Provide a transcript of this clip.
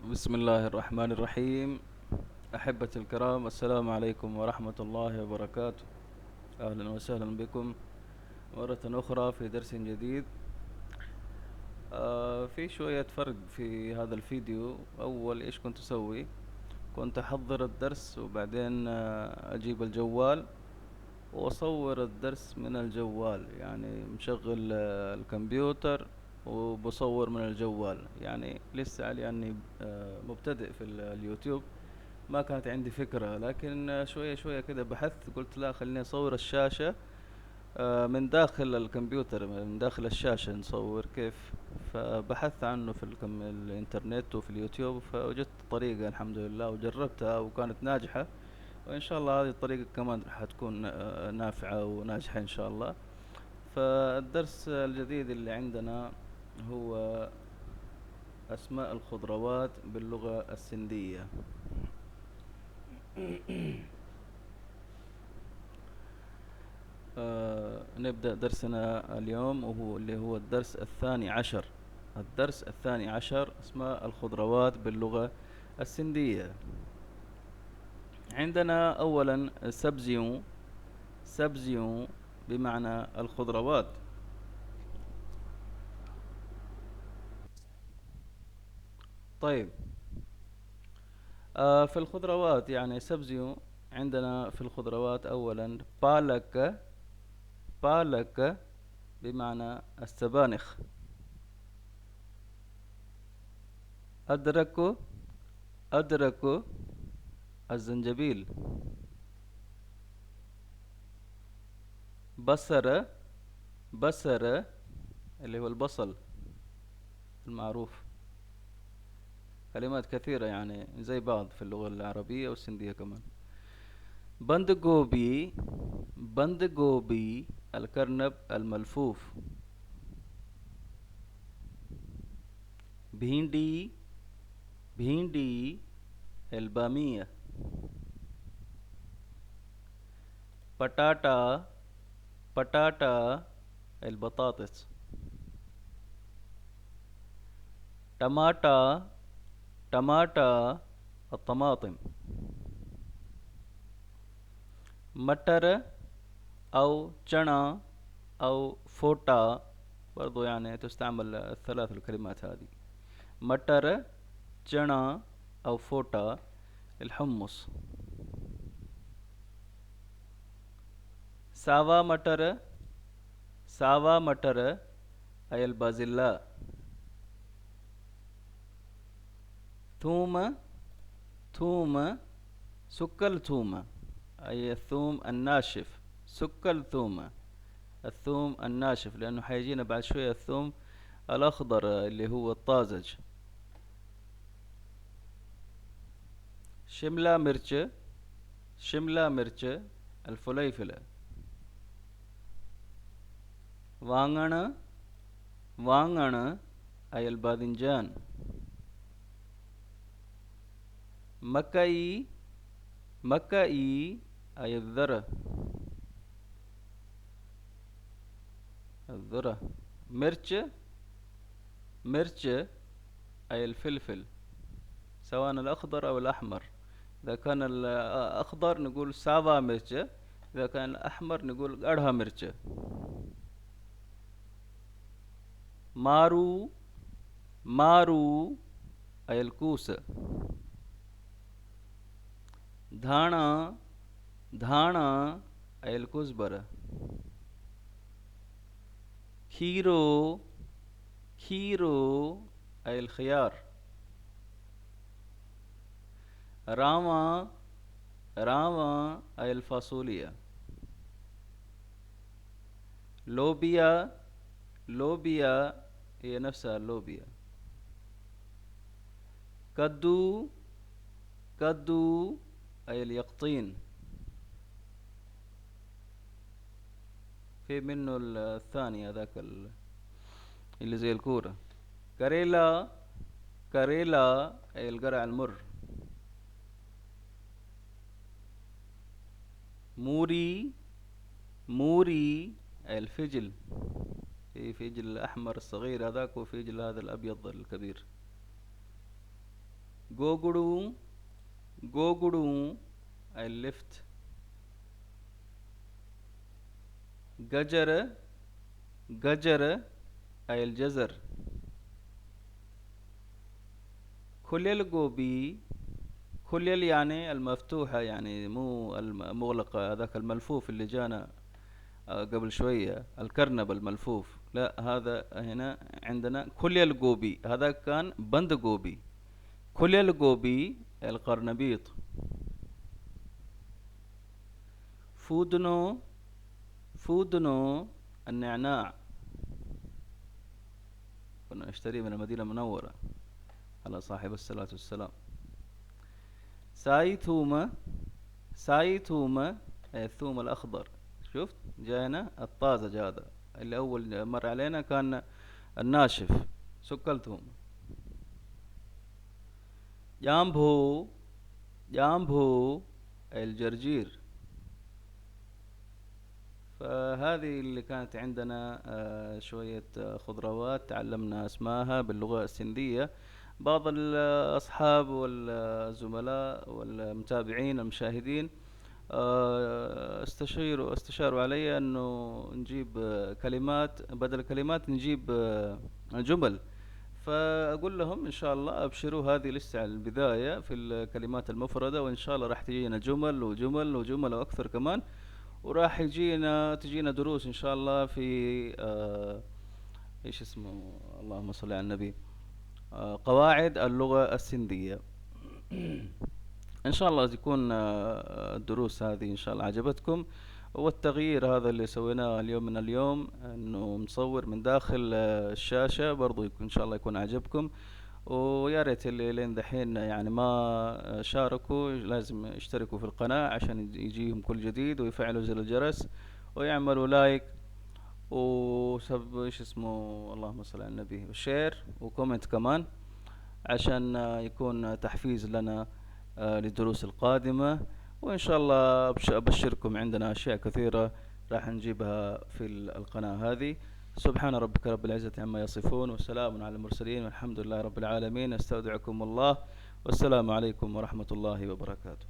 بسم الله الرحمن الرحيم. أحبتي الكرام، السلام عليكم ورحمة الله وبركاته. أهلا وسهلا بكم مرة أخرى في درس جديد. في شوية فرق في هذا الفيديو. أول إيش كنت أسوي؟ كنت أحضر الدرس وبعدين أجيب الجوال وأصور الدرس من الجوال، يعني مشغل الكمبيوتر وبصور من الجوال. يعني لسه لأني مبتدئ في اليوتيوب، ما كانت عندي فكرة، لكن شوية شوية كده بحثت، قلت لا خليني أصور الشاشة من داخل الكمبيوتر، من داخل الشاشة نصور كيف. فبحثت عنه في الإنترنت وفي اليوتيوب، فوجدت طريقة الحمد لله وجربتها وكانت ناجحة. وإن شاء الله هذه الطريقة كمان راح تكون نافعة وناجحة إن شاء الله. فالدرس الجديد اللي عندنا هو أسماء الخضروات باللغة السندية. نبدأ درسنا اليوم، وهو اللي هو الدرس الثاني عشر. الدرس الثاني عشر أسماء الخضروات باللغة السندية. عندنا أولا سبزيون. سبزيون بمعنى الخضروات. طيب، في الخضروات يعني سبزيون. عندنا في الخضروات أولا بالك. بالك بمعنى السبانخ. أدرك. أدرك الزنجبيل. بصر. بصر اللي هو البصل المعروف. كلمات كثيرة يعني زي بعض في اللغة العربية والسندية كمان. بندقوبي. بندقوبي الكرنب الملفوف. भिंडी. भिंडी البامية. بطاطا. بطاطا البطاطس. टमाटा. टमाटा الطماطم. मटर أو चना أو فوटा، برضو يعني تستعمل الثلاث الكلمات هذه. مटर चना أو فوटा الحمص. सावा मटर. सावा मटर أي البازلاء. ثوم. ثوم سكل ثوم أي الثوم الناشف. سكل ثوم الثوم الناشف، لأنه حيجينا بعد شوية الثوم الأخضر اللي هو الطازج. شملة مرچ. شملة مرچ الفليفلة. وانغن. وانغن أي الباذنجان. مكاي. مكاي أي الذرة. الذرة. مرچ. مرچ أي الفلفل، سواء الأخضر أو الأحمر. إذا كان الأخضر نقول سافا مرچ، إذا كان الأحمر نقول قرها مرچ. مارو. مارو أي الكوسة. धाना. धाना أي الكزبرة. खीरो. खीरो أي الخيار. راما. راما أي الفاصوليا. لوبيا. لوبيا هي نفسها اللوبيا. كدو. كدو أي اليقطين. في منه الثاني هذاك اللي زي الكورة. كاريلا. كاريلا أي القرع المر. موري. موري أي الفجل. في فجل الأحمر الصغير هذاك، وفجل هذا الأبيض الكبير. جوجرو، جوجرو اللفت. ججر، ججر أي الجزر. كليل جوبي، كليل يعني المفتوحة، يعني مو المغلقة، هذاك الملفوف اللي جانا قبل شوية، الكرنب الملفوف، لا هذا هنا عندنا كليل جوبي، هذا كان بند جوبي. كليل جوبي القرنبيط. فودنو، فودنو النعناع، كنا نشتريه من المدينة المنورة على صاحب الصلاة والسلام. ساي ثومة، ساي ثومة الثوم الأخضر. شفت جاينا الطازج، هذا اللي أول مر علينا كان الناشف، سكلتهم. جامبو، جامبو الجرجير. فهذه اللي كانت عندنا شوية خضروات تعلمنا اسماها باللغة السندية. بعض الأصحاب والزملاء والمتابعين المشاهدين استشاروا علي أنه نجيب كلمات، بدل كلمات نجيب جمل. فأقول لهم إن شاء الله أبشروا، هذه لسه البداية في الكلمات المفردة، وإن شاء الله راح تجينا جمل وجمل وجمل وأكثر كمان. وراح تجينا دروس إن شاء الله في إيش اسمه، اللهم صل على النبي، قواعد اللغة السندية. إن شاء الله تكون الدروس هذه إن شاء الله عجبتكم. والتغيير هذا اللي سويناه اليوم من اليوم، إنه مصور من داخل الشاشة، برضو إن شاء الله يكون عجبكم. ويا ريت اللي لين دحين يعني ما شاركوا لازم يشتركوا في القناة عشان يجيهم كل جديد، ويفعلوا زر الجرس، ويعملوا لايك ايش اسمه، اللهم صل على النبي، وشير وكومنت كمان، عشان يكون تحفيز لنا للدروس القادمة. وإن شاء الله أبشركم عندنا أشياء كثيرة راح نجيبها في القناة هذه. سبحان ربك رب العزة عما يصفون، وسلام على المرسلين، والحمد لله رب العالمين. استودعكم الله، والسلام عليكم ورحمة الله وبركاته.